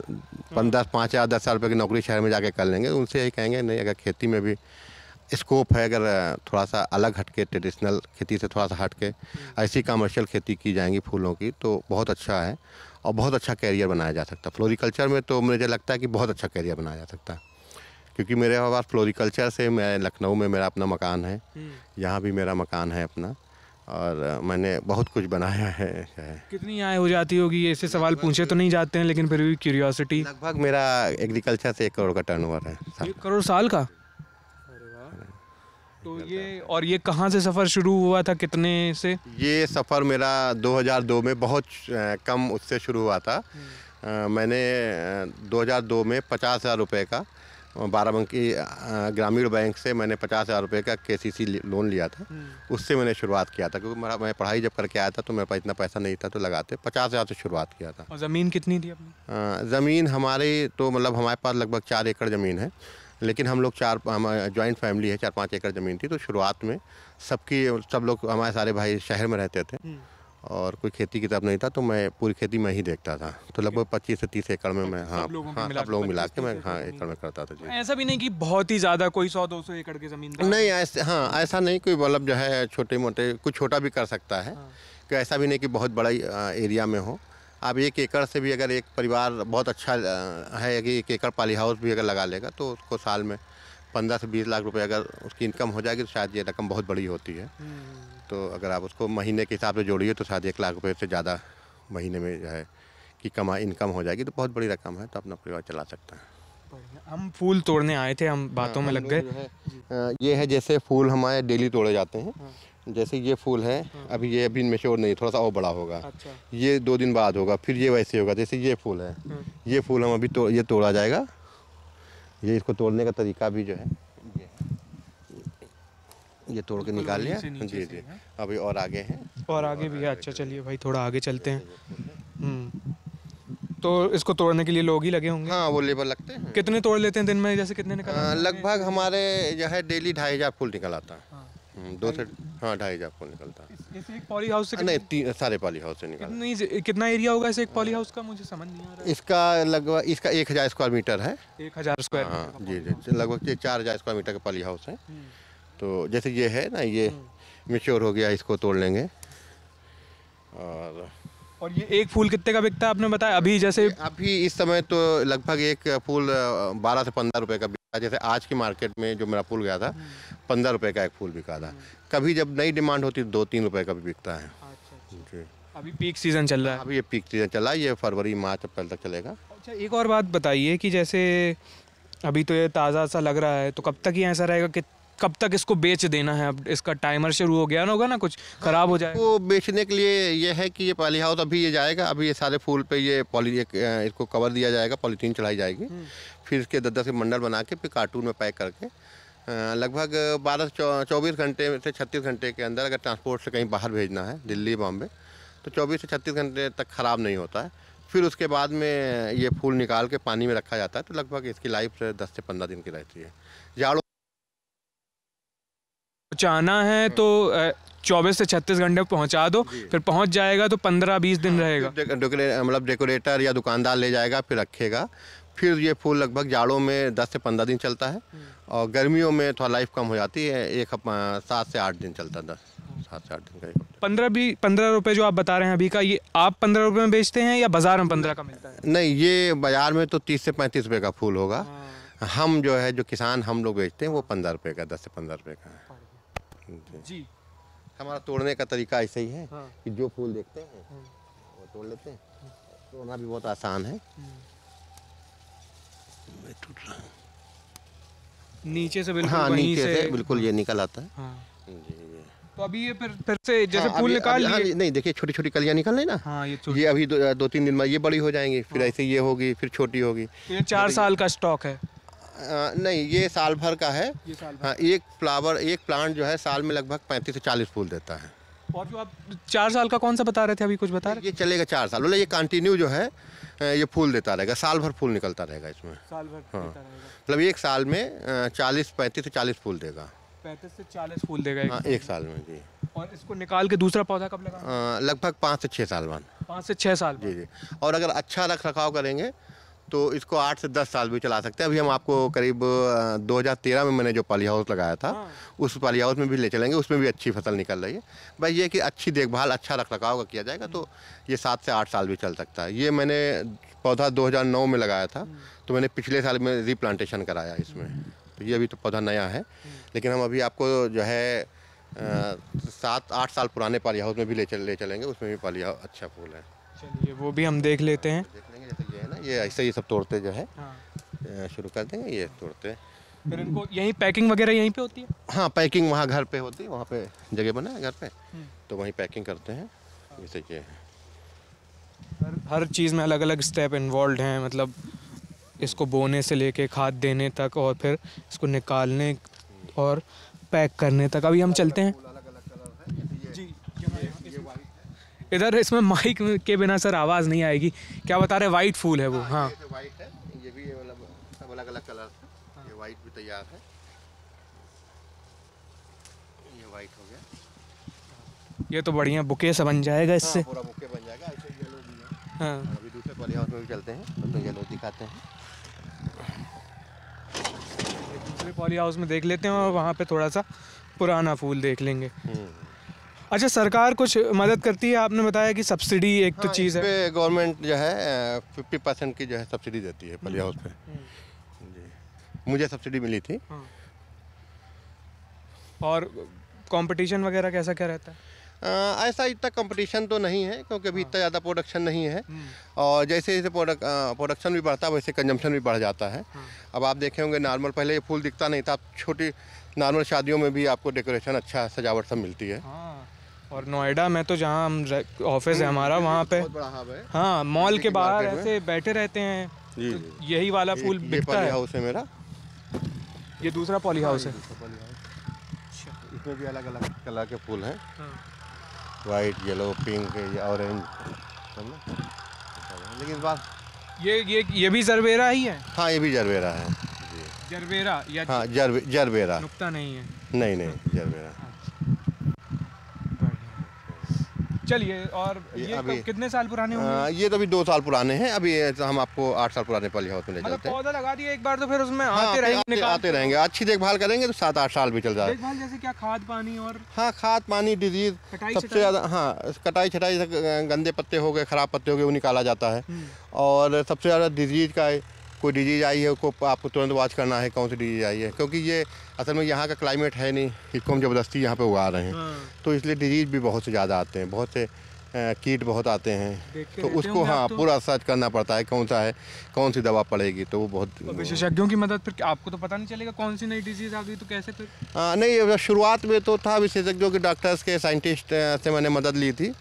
5 या 10 साल रुपये की नौकरी शहर में जाके कर लेंगे, उनसे यही कहेंगे नहीं, अगर खेती में भी स्कोप है, अगर थोड़ा सा अलग हटके, ट्रेडिशनल खेती से थोड़ा सा हटके ऐसी कमर्शियल खेती की जाएंगी फूलों की, तो बहुत अच्छा है और बहुत अच्छा कैरियर बनाया जा सकता है। फ्लोरिकल्चर में तो मुझे लगता है कि बहुत अच्छा कैरियर बनाया जा सकता है, क्योंकि मेरे पास फ्लोरिकल्चर से, मैं लखनऊ में मेरा अपना मकान है, यहाँ भी मेरा मकान है अपना, और मैंने बहुत कुछ बनाया है। कितनी आय हो जाती होगी? ऐसे सवाल पूछे तो नहीं जाते हैं, लेकिन फिर भी क्यूरियोसिटी। लगभग मेरा एग्रीकल्चर से 1 करोड़ का टर्नओवर है। 1 करोड़ साल का? अरे वाह। तो ये, और ये कहाँ से सफ़र शुरू हुआ था, कितने से? ये सफ़र मेरा 2002 में बहुत कम उससे शुरू हुआ था। मैंने 2002 में 50,000 रुपये का बाराबंकी ग्रामीण बैंक से मैंने 50,000 रुपये का KCC लोन लिया था। उससे मैंने शुरुआत किया था, क्योंकि मैं पढ़ाई जब करके आया था तो मेरे पास इतना पैसा नहीं था, तो लगाते 50,000 से शुरुआत किया था। और ज़मीन कितनी थी अपनी? ज़मीन हमारी तो मतलब हमारे पास लगभग 4 एकड़ ज़मीन है, लेकिन हम लोग जॉइंट फैमिली है, 4-5 एकड़ ज़मीन थी। तो शुरुआत में सब लोग, हमारे सारे भाई शहर में रहते थे और कोई खेती की तरफ नहीं था, तो मैं पूरी खेती में ही देखता था। तो लगभग 25 से 30 एकड़ में मैं, सब लोग मिला के मैं एकड़ में करता था जी। ऐसा भी नहीं कि बहुत ही ज़्यादा कोई 100-200 एकड़ की ज़मीन? नहीं, ऐसा नहीं, कोई मतलब जो है छोटे मोटे कुछ छोटा भी कर सकता है, कि ऐसा भी नहीं कि बहुत बड़ा एरिया में हो। आप 1 एकड़ से भी, अगर एक परिवार बहुत अच्छा है कि 1 एकड़ पॉली हाउस भी अगर लगा लेगा, तो उसको साल में 15 से 20 लाख रुपए अगर उसकी इनकम हो जाएगी, तो शायद ये रकम बहुत बड़ी होती है। तो अगर आप उसको महीने के हिसाब से जोड़िए, तो शायद 1 लाख रुपए से ज़्यादा महीने में जो है कि इनकम हो जाएगी, तो बहुत बड़ी रकम है, तो अपना परिवार चला सकता है। हम फूल तोड़ने आए थे, हम बातों में लग गए। ये है, जैसे फूल हमारे डेली तोड़े जाते हैं। जैसे ये फूल है, अभी मैच्योर नहीं, थोड़ा सा और बड़ा होगा। अच्छा। ये 2 दिन बाद होगा, फिर ये वैसे होगा। जैसे ये फूल है, ये फूल हम अभी ये तोड़ा जाएगा। ये इसको तोड़ने का तरीका भी जो है, ये तोड़ के निकाल लिया जी जी। अभी और आगे हैं, और आगे भी है। अच्छा, चलिए भाई थोड़ा आगे चलते हैं। तो इसको तोड़ने के लिए लोग ही लगे होंगे? हाँ, वो लेबर लगते हैं। कितने तोड़ लेते हैं दिन में, जैसे कितने निकल? लगभग हमारे जो है डेली 2,500 फूल निकल आता है। 2 से 2,500 फूल निकलता है। इस एक पॉली हाउस से? नहीं, सारे पॉली हाउस से निकलता है। कितना एरिया होगा इसे एक पॉली हाउस का, मुझे समझ नहीं आ रहा है। इसका लगभग 1,000 स्क्वायर मीटर है। 1,000 स्क्वायर? हाँ जी जी, लगभग 4,000 स्क्वायर मीटर का पॉली हाउस है। तो जैसे ये है ना, ये मैच्योर हो गया, इसको तोड़ लेंगे। और ये एक फूल कितने का बिकता है आपने बताया अभी? जैसे अभी इस समय तो लगभग एक फूल 12 से 15 रुपए का बिकता है। जैसे आज की मार्केट में जो मेरा फूल गया था, 15 रुपए का एक फूल बिका था। कभी जब नई डिमांड होती है 2-3 रुपए का भी बिकता है। जी। अभी पीक सीजन चल रहा है? अभी ये पीक सीजन चला है, ये फरवरी मार्च अप्रैल तक चलेगा। अच्छा, एक और बात बताइए कि जैसे अभी तो ये ताज़ा सा लग रहा है, तो कब तक ये ऐसा रहेगा कि कब तक इसको बेच देना है? अब इसका टाइमर शुरू हो गया ना, होगा ना, कुछ ख़राब हो जाएगा? वो बेचने के लिए ये है कि ये पॉली हाउस अभी ये जाएगा, अभी ये सारे फूल पे ये इसको कवर दिया जाएगा, पॉलीथीन चढ़ाई जाएगी। फिर इसके 10-10 के मंडल बना के फिर कार्टून में पैक करके लगभग 24 घंटे से 36 घंटे के अंदर, अगर ट्रांसपोर्ट से कहीं बाहर भेजना है, दिल्ली बॉम्बे, तो 24 से 36 घंटे तक ख़राब नहीं होता है। फिर उसके बाद में ये फूल निकाल के पानी में रखा जाता है, तो लगभग इसकी लाइफ 10 से 15 दिन की रहती है। जाड़ों पहुँचाना है तो 24 से 36 घंटे में पहुँचा दो, फिर पहुँच जाएगा तो 15-20 दिन रहेगा। मतलब डेकोरेटर या दुकानदार ले जाएगा, फिर रखेगा। फिर ये फूल लगभग जाड़ों में 10 से 15 दिन चलता है और गर्मियों में थोड़ा लाइफ कम हो जाती है, 7 से 8 दिन चलता है, 7 से 8 दिन का। 15 रुपये जो आप बता रहे हैं अभी का, ये आप 15 रुपये में बेचते हैं या बाजार में 15 का मिलता है? नहीं, ये बाजार में तो 30 से 35 रुपये का फूल होगा। हम जो है, जो किसान हम लोग बेचते हैं वो 15 रुपये का, 10 से 15 रुपये का है जी। हमारा तोड़ने का तरीका ऐसा ही है कि जो फूल देखते हैं वो तोड़ लेते हैं। तोड़ना भी बहुत आसान है। टूट रहा है नीचे से बिल्कुल, हाँ, वहीं नीचे से बिल्कुल ये निकल आता है। हाँ। जी। तो अभी ये फिर से जैसे हाँ, फूल निकाल हाँ, लिए। नहीं, देखिए छोटी छोटी कलियां निकल रही ना। हाँ, ये अभी 2-3 दिन में ये बड़ी हो जाएंगी, फिर ऐसे ये होगी, फिर छोटी होगी। तो ये 4 साल का स्टॉक है? नहीं, ये साल भर का है। ये साल भर। हाँ, एक प्लांट जो है साल में लगभग 35 से 40 फूल देता है। और जो आप 4 साल का कौन सा बता रहे थे अभी, कुछ बता रहे? ये चलेगा 4 साल, मतलब ये कंटिन्यू जो है ये फूल देता रहेगा, साल भर फूल निकलता रहेगा इसमें। साल भर हाँ, देता रहेगा। मतलब एक साल में 35 से 40 फूल देगा। 35 से 40 फूल देगा हाँ, एक साल में जी। और इसको निकाल के दूसरा पौधा कब लगाना? लगभग 5 से 6 साल बाद। 5 से 6 साल जी। और अगर अच्छा रख रखाव करेंगे तो इसको 8 से 10 साल भी चला सकते हैं। अभी हम आपको करीब 2013 में मैंने जो पॉली हाउस लगाया था, उस पॉली हाउस में भी ले चलेंगे, उसमें भी अच्छी फसल निकल रही है। भाई ये कि अच्छी देखभाल, अच्छा रख रखाव का किया जाएगा तो ये 7 से 8 साल भी चल सकता है। ये मैंने पौधा 2009 में लगाया था, तो मैंने पिछले साल में रीप्लांटेशन कराया इसमें, तो ये अभी तो पौधा नया है। लेकिन हम अभी आपको जो है 7-8 साल पुराने पॉली हाउस में भी ले चलेंगे, उसमें भी पॉली हाउस अच्छा फूल है। चलिए वो भी हम देख लेते हैं। देख लेंगे। जैसे ये है ना, ये ऐसे ही सब तोड़ते जो है शुरू कर देंगे, ये तोड़ते। फिर इनको यहीं पैकिंग वगैरह यहीं पे होती है? हाँ, पैकिंग वहाँ घर पे होती है, वहाँ पे जगह बना है घर पे, तो वहीं पैकिंग करते हैं। जैसे ये हर चीज़ में अलग अलग स्टेप इन्वॉल्व हैं, मतलब इसको बोने से लेके खाद देने तक और फिर इसको निकालने और पैक करने तक। अभी हम चलते हैं जी। इधर इसमें माइक के बिना सर आवाज़ नहीं आएगी। क्या बता रहे, वाइट फूल है वो? हाँ, ये वाइट है, ये भी मतलब सब अलग अलग कलर है। ये वाइट भी तैयार है, ये वाइट हो गया। ये तो बढ़िया बुके से बन जाएगा इससे। हाँ, पूरा बुके बन जाएगा। ऐसे येलो भी है। हाँ, अभी दूसरे पॉली हाउस में भी चलते हैं तो येलो दिखाते हैं। दूसरे पॉली हाउस में देख लेते हैं और वहाँ पे थोड़ा सा पुराना फूल देख लेंगे। अच्छा, सरकार कुछ मदद करती है? आपने बताया कि सब्सिडी एक तो चीज़ है, गवर्नमेंट जो है 50% की जो है सब्सिडी देती है पॉली हाउस पे। जी, मुझे सब्सिडी मिली थी। और कंपटीशन वगैरह कैसा क्या रहता है? ऐसा इतना कंपटीशन तो नहीं है, क्योंकि अभी इतना ज़्यादा प्रोडक्शन नहीं है। और जैसे जैसे प्रोडक्शन भी बढ़ता है वैसे कंजम्पशन भी बढ़ जाता है। अब आप देखे होंगे, नॉर्मल पहले ये फूल दिखता नहीं था, अब छोटी नॉर्मल शादियों में भी आपको डेकोरेशन अच्छा सजावट सब मिलती है। और नोएडा में तो जहाँ हम ऑफिस है हमारा, वहाँ पे बहुत बड़ा हब है। हाँ, मॉल के बाहर ऐसे बैठे रहते हैं। जी, तो यही वाला फूल बिकता है। हाउस है मेरा। ये दूसरा पॉली हाउस है। इसमें भी अलग अलग कलर के फूल हैं, वाइट, येलो, पिंक, ऑरेंज, लेकिन इस बार ये भी जरबेरा ही है? हाँ, ये भी जरबेरा है। जरबेरा या हाँ, जरबेरा। नुक्ता नहीं है? नहीं, जरबेरा। चलिए, और ये अभी कितने साल पुराने होंगे? ये तो अभी 2 साल पुराने हैं। अभी हम आपको 8 साल पुराने पॉली हाउस में ले मतलब चलते हैं। पौधा लगा दिया एक बार तो फिर उसमें हाँ, आते रहेंगे। अच्छी देखभाल करेंगे तो 7-8 साल भी चल जाए। देखभाल जैसे क्या, खाद पानी और? हाँ, खाद पानी, डिजीज सबसे ज़्यादा। हाँ, कटाई छटाई, गंदे पत्ते हो गए, ख़राब पत्ते हो गए, वो निकाला जाता है। और सबसे ज़्यादा डिजीज का कोई डिजीज आई है उसको आपको तुरंत वॉच करना है कौन सी डिजीज आई है, क्योंकि ये असल में यहाँ का क्लाइमेट है नहीं, इसको हम ज़बरदस्ती यहाँ पे उगा रहे हैं। तो इसलिए डिजीज भी बहुत से ज़्यादा आते हैं, बहुत से कीट बहुत आते हैं, तो उसको हाँ पूरा सर्च करना पड़ता है कौन सा है, कौन सी दवा पड़ेगी। तो वो बहुत विशेषज्ञों की मदद, फिर आपको तो पता नहीं चलेगा कौन सी नई डिजीज आ गई तो कैसे फिर? नहीं, शुरुआत में तो था विशेषज्ञों के, डॉक्टर्स के, साइंटिस्ट से मैंने मदद ली थी।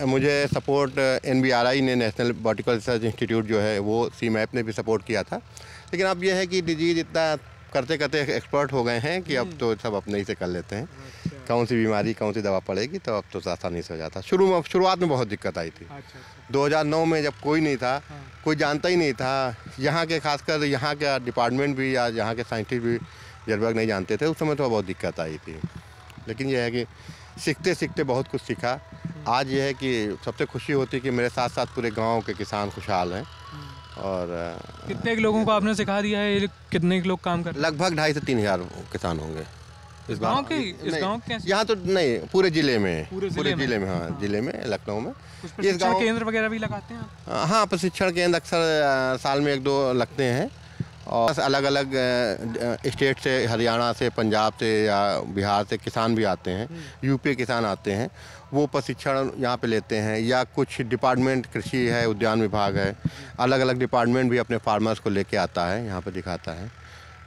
मुझे सपोर्ट NBRI ने, नेशनल बॉटिकल रिसर्च इंस्टीट्यूट जो है, वो CMAP ने भी सपोर्ट किया था। लेकिन अब यह है कि डिजीज इतना करते करते एक्सपर्ट हो गए हैं कि अब तो सब अपने ही से कर लेते हैं। कौन सी बीमारी, कौन सी दवा पड़ेगी, तो अब तो आसानी से हो जाता। शुरुआत में बहुत दिक्कत आई थी। 2009 में जब कोई नहीं था, कोई जानता ही नहीं था, यहाँ के खासकर यहाँ के डिपार्टमेंट भी या यहाँ के साइंटिस्ट भी जरबैक नहीं जानते थे, उस समय तो बहुत दिक्कत आई थी। लेकिन यह है कि सीखते सीखते बहुत कुछ सीखा। आज यह है कि सबसे खुशी होती है कि मेरे साथ साथ पूरे गांव के किसान खुशहाल हैं। और कितने लोगों को आपने सिखा दिया है, ये कितने लोग काम कर? लगभग 2,500 से 3,000 किसान होंगे इस गांव के? इस गांव के यहाँ तो नहीं, पूरे जिले में, पूरे जिले में, हाँ जिले में, लखनऊ में। कुछ प्रशिक्षण केंद्र वगैरह भी लगाते हैं? हाँ, प्रशिक्षण केंद्र अक्सर साल में 1-2 लगते हैं। और अलग अलग स्टेट से, हरियाणा से, पंजाब से या बिहार से किसान भी आते हैं, यूपी किसान आते हैं, वो प्रशिक्षण यहाँ पे लेते हैं। या कुछ डिपार्टमेंट, कृषि है, उद्यान विभाग है, अलग अलग डिपार्टमेंट भी अपने फार्मर्स को लेके आता है, यहाँ पे दिखाता है।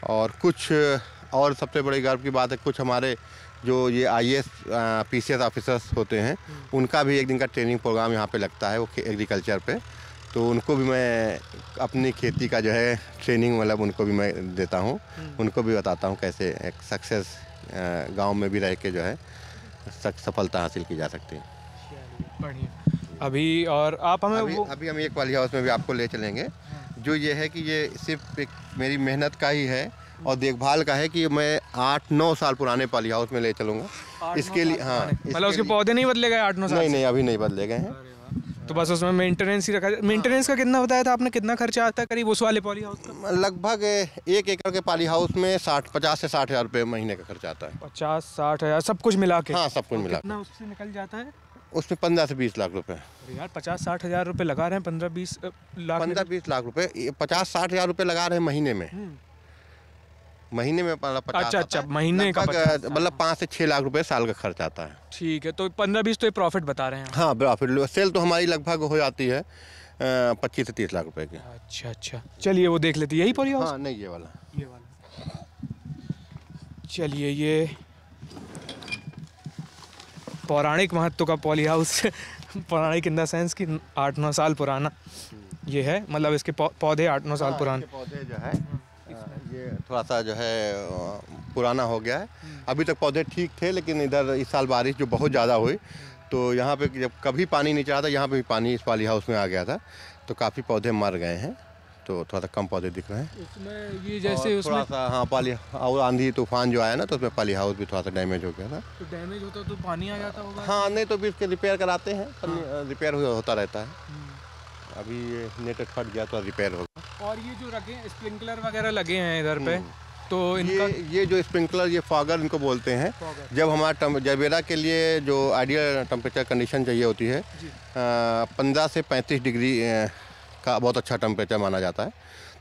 और कुछ और सबसे बड़ी गर्व की बात है, कुछ हमारे जो ये IAS PCS ऑफिसर्स होते हैं, उनका भी एक दिन का ट्रेनिंग प्रोग्राम यहाँ पे लगता है, वो एग्रीकल्चर पे। तो उनको भी मैं अपनी खेती का जो है ट्रेनिंग, मतलब उनको भी मैं देता हूँ, उनको भी बताता हूँ कैसे एक सक्सेस गांव में भी रह के जो है सफलता हासिल की जा सकती है। बढ़िया। अभी और आप हमें अभी हम एक पॉली हाउस में भी आपको ले चलेंगे, जो ये है कि ये सिर्फ एक मेरी मेहनत का ही है और देखभाल का है कि मैं 8-9 साल पुराने पॉली हाउस में ले चलूँगा। इसके लिए हाँ, मतलब उसके पौधे नहीं बदले गए 8-9 साल? नहीं, अभी नहीं बदले गए हैं। तो बस उसमें मेंटेनेंस ही रखा। मेंटेनेंस का कितना बताया था आपने, कितना खर्चा आता है करीब उस वाले पॉली हाउस का? लगभग 1 एकड़ के पॉली हाउस में 50 से 60 हज़ार रुपये महीने का खर्चा आता है। 50-60 हज़ार सब कुछ मिला के? हाँ, सब कुछ मिला। कितना उससे निकल जाता है? उसमें 15 से 20 लाख रुपए। यार 50-60 हज़ार रुपये लगा रहे हैं, 15-20 लाख? 15-20 लाख रुपए, 50-60 हज़ार रुपये लगा रहे हैं महीने में। महीने में 50। अच्छा, महीने का मतलब 5 से 6 लाख रुपए साल का खर्च आता है। ठीक है, तो 15-20 तो प्रॉफिट बता रहे हैं? हाँ, प्रॉफिट सेल तो हमारी लगभग हो जाती है 25 से 30 लाख रुपए की। अच्छा, चलिए वो देख लेते। यही पॉली हाउस? हाँ, नहीं, ये वाला। चलिए, ये पौराणिक महत्व का पॉली हाउस पौराणिक इन द सेंस कि 8-9 साल पुराना ये है, मतलब इसके पौधे 8-9 साल पुराने। पौधे जो है ये थोड़ा सा जो है पुराना हो गया है। अभी तक पौधे ठीक थे, लेकिन इधर इस साल बारिश जो बहुत ज़्यादा हुई, तो यहाँ पे जब कभी पानी नहीं चढ़ा था, यहाँ पे भी पानी इस पॉली हाउस में आ गया था, तो काफ़ी पौधे मर गए हैं। तो थोड़ा सा कम पौधे दिख रहे हैं उसमें। ये जैसे थोड़ा सा, हाँ, और आंधी तूफान जो आया ना, तो उसमें पॉली हाउस भी थोड़ा सा डैमेज हो गया था। तो डैमेज होता तो पानी आ जाता होगा? हाँ, नहीं तो भी इसके रिपेयर कराते हैं, रिपेयर होता रहता है। अभी ये नेट फट गया तो रिपेयर होगा। और ये जो रखे स्प्रिंकलर वगैरह लगे हैं इधर पे, तो इनका ये जो स्प्रिंकलर, ये फॉगर इनको बोलते हैं। जब हमारा जरबेरा के लिए जो आइडियल टेम्परेचर कंडीशन चाहिए होती है, 15 से 35 डिग्री का बहुत अच्छा टेम्परेचर माना जाता है।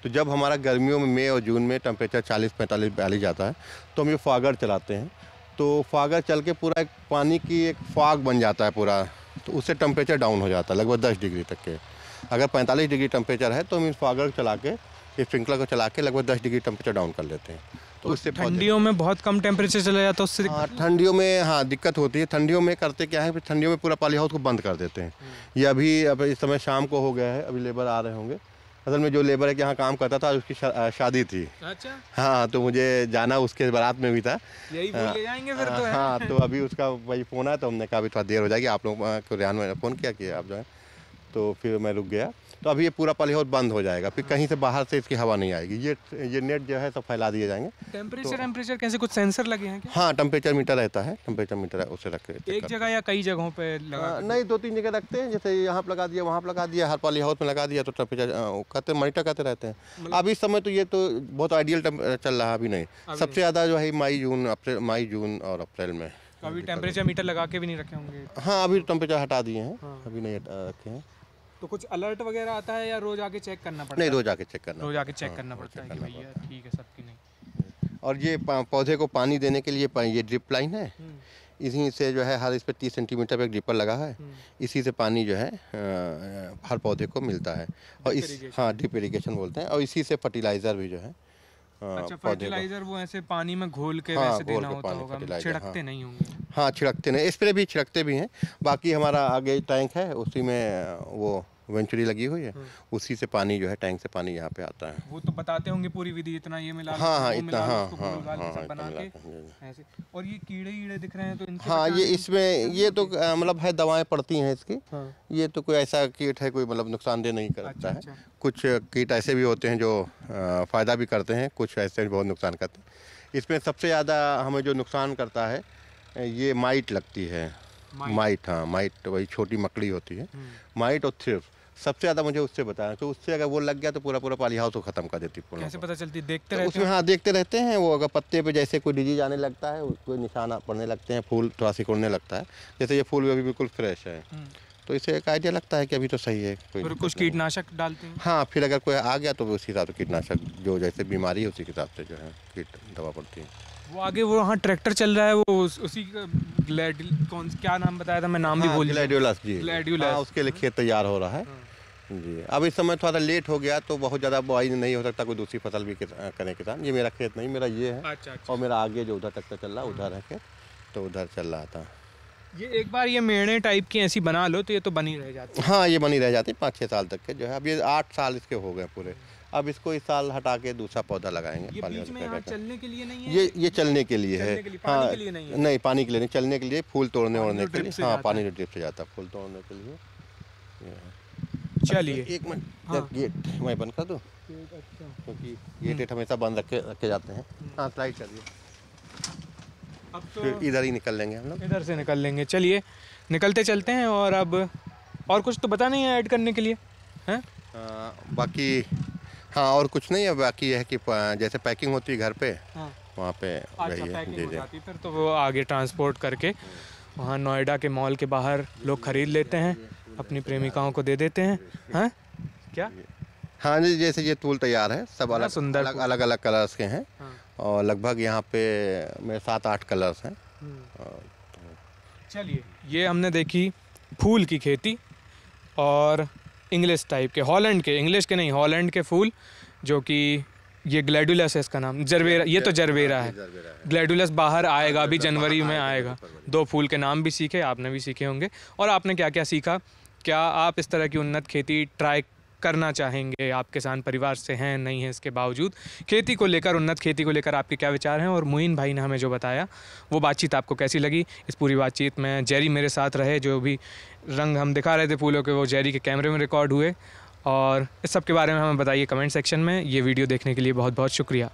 तो जब हमारा गर्मियों में मई और जून में टेम्परेचर 40-45-42 जाता है, तो हम ये फॉगर चलाते हैं। तो फॉगर चल के पूरा एक पानी की एक फॉग बन जाता है पूरा, तो उससे टेम्परेचर डाउन हो जाता है लगभग 10 डिग्री तक के। अगर 45 डिग्री टेम्परेचर है तो हम इस फॉगर चला के, इस स्प्रिंकलर को चला के लगभग 10 डिग्री टेम्परेचर डाउन कर लेते हैं। तो उससे ठंडियों में बहुत कम टेम्परेचर चला जाता है, उससे ठंडियों में हाँ दिक्कत होती है। ठंडियों में करते क्या है, ठंडियों में पूरा पॉली हाउस को बंद कर देते हैं। ये अब इस समय शाम को हो गया है, अभी लेबर आ रहे होंगे। असल में जो लेबर है कि यहाँ काम करता था, उसकी शादी थी। अच्छा। हाँ, तो मुझे जाना उसके बारात में भी था। यही ले जाएंगे फिर तो। हाँ, तो अभी उसका वही फ़ोन आया, तो हमने कहा अभी थोड़ा देर हो जाएगी, आप लोग को रेहान में फ़ोन किया कि आप जो है, तो फिर मैं रुक गया। तो अभी ये पूरा पॉली हाउस बंद हो जाएगा, फिर कहीं से बाहर से इसकी हवा नहीं आएगी। ये नेट जो है सब फैला दिए जाएंगे। टेम्परेचर कैसे, कुछ सेंसर लगे हैं क्या? हाँ, टेम्परेचर मीटर रहता है, टेम्परेचर मीटर है, उसे रख के एक जगह या कई जगहों पे लगा? नहीं, 2-3 जगह रखते हैं। जैसे यहाँ पे लगा दिया, वहाँ पे लगा दिया, हर पॉली हाउस में लगा दिया, तो टेम्परेचर कहते मॉनिटर करते रहते हैं। अभी इस समय तो ये तो बहुत आइडियल चल रहा है। अभी नहीं, सबसे ज़्यादा जो है मई जून और अप्रैल में। अभी टेम्परेचर मीटर लगा के भी नहीं रखे होंगे? हाँ, अभी टेम्परेचर हटा दिए हैं, अभी नहीं रखे हैं। तो कुछ अलर्ट वगैरह आता है या रोज आके चेक करना पड़ता है? नहीं, रोज आके चेक करना, रोज आके चेक करना पड़ता है कि भैया ठीक है सबकी नहीं। और ये पौधे को पानी देने के लिए ये ड्रिप लाइन है, इसी से जो है हर इस पर 30 सेंटीमीटर पे एक ड्रिपर लगा है, इसी से पानी जो है हर पौधे को मिलता है। और हाँ, ड्रिप इरिगेशन बोलते हैं। और इसी से फर्टिलाइज़र भी जो है। अच्छा, फर्टिलाइजर वो ऐसे पानी में घोल के वैसे देना होता होगा, छिड़कते नहीं होंगे? हाँ, छिड़कते नहीं, स्प्रे भी छिड़कते भी हैं। बाकी हमारा आगे टैंक है, उसी में वो वेंचुरी लगी हुई है, उसी से पानी जो है, टैंक से पानी यहाँ पे आता है। वो तो बताते होंगे पूरी विधि, इतना ये मिला, हाँ, इतना, ऐसे। और ये कीड़े दिख रहे हैं, तो इनसे हाँ, ये इसमें ये तो मतलब है, दवाएं पड़ती हैं इसकी। ये तो कोई ऐसा कीट है कोई मतलब नुकसानदेह नहीं करता है। कुछ कीट ऐसे भी होते हैं जो फ़ायदा भी करते हैं, कुछ ऐसे भी बहुत नुकसान करते हैं। इसमें सबसे ज़्यादा हमें जो नुकसान करता है ये माइट लगती है। माइट, हाँ माइट, वही छोटी मकड़ी होती है माइट, और थ्रिप्स सबसे ज़्यादा मुझे उससे बताया। तो उससे अगर वो लग गया तो पूरा पॉली हाउस को ख़त्म कर देती फूलों। कैसे पता चलती? देखते तो रहते उसमें हाँ देखते रहते हैं वो, अगर पत्ते पे जैसे कोई डिजीज आने लगता है, कोई निशान पड़ने लगते हैं, फूल थोड़ा सिकुड़ने लगता है। जैसे ये फूल अभी बिल्कुल फ्रेश है तो इससे एक आइडिया लगता है कि अभी तो सही है। फिर कुछ कीटनाशक डालते हैं? हाँ, फिर अगर कोई आ गया तो उसी हिसाब से कीटनाशक, जो जैसे बीमारी है उसी के हिसाब से जो है कीट दवा पड़ती है। वो आगे वो वहाँ ट्रैक्टर चल रहा है, वो उसी का कौन क्या नाम बताया था, मैं नाम भी भूल गया। ग्लैडियोलस जी, ग्लैडियोलस। हाँ, उसके लिए खेत तैयार हो रहा है जी। अब इस समय थोड़ा लेट हो गया तो बहुत ज़्यादा बुआई नहीं हो सकता, कोई दूसरी फसल भी करें किसान। ये मेरा खेत नहीं, मेरा ये है। अच्छा। और मेरा आगे जो उधर ट्रैक्टर चल रहा है उधर है खेत, तो उधर चल रहा था। ये एक बार ये मेढ़े टाइप की ऐसी बना लो तो ये तो बनी रह जाती है। हाँ, ये बनी रह जाती 5-6 साल तक के जो है। अब ये 8 साल इसके हो गए पूरे। अब इसको इस साल हटा के दूसरा पौधा लगाएंगे। ये बीच में यहाँ चलने के लिए नहीं है? ये चलने के लिए है। पानी के लिए नहीं है? नहीं, पानी के लिए नहीं, चलने के लिए, फूल तोड़ने ओड़ने के लिए। हाँ, पानी ड्रिप से जाता है फूल तोड़ने के लिए। चलिए एक मिनट, गेट मैं बंद कर दूँ क्योंकि ये गेट हमेशा बंद रखे जाते हैं। हाँ, स्लाइड चलिए, अब तो फिर इधर ही निकल लेंगे हम लोग। इधर से निकल लेंगे। चलिए निकलते चलते हैं। और अब और कुछ तो बता नहीं है ऐड करने के लिए हैं? बाकी हाँ और कुछ नहीं है, बाकी यह है कि जैसे पैकिंग होती है घर पे, वहाँ पे अच्छा पैकिंग हो जाती, फिर तो वो आगे ट्रांसपोर्ट करके वहाँ नोएडा के मॉल के बाहर लोग खरीद लेते हैं, अपनी प्रेमिकाओं को दे देते हैं। हाँ क्या? हाँ जी, जैसे ये टूल तैयार है, सब अलग सुंदर अलग अलग कलर्स के हैं। और लगभग यहाँ पे मेरे 7-8 कलर्स हैं। चलिए, ये हमने देखी फूल की खेती और इंग्लिश टाइप के, हॉलैंड के, इंग्लिश के नहीं हॉलैंड के फूल, जो कि ये ग्लैडुलस है इसका नाम, जरबेरा, ये तो जरबेरा है। ग्लैडुलस बाहर आएगा अभी जनवरी में आएगा। 2 फूल के नाम भी सीखे, आपने भी सीखे होंगे। और आपने क्या क्या सीखा? क्या आप इस तरह की उन्नत खेती ट्राई करना चाहेंगे? आप किसान परिवार से हैं, नहीं हैं, इसके बावजूद खेती को लेकर, उन्नत खेती को लेकर आपके क्या विचार हैं? और मुइन भाई ने हमें जो बताया वो बातचीत आपको कैसी लगी? इस पूरी बातचीत में जेरी मेरे साथ रहे, जो भी रंग हम दिखा रहे थे फूलों के वो जेरी के कैमरे में रिकॉर्ड हुए। और इस सब के बारे में हमें बताइए कमेंट सेक्शन में। ये वीडियो देखने के लिए बहुत बहुत शुक्रिया।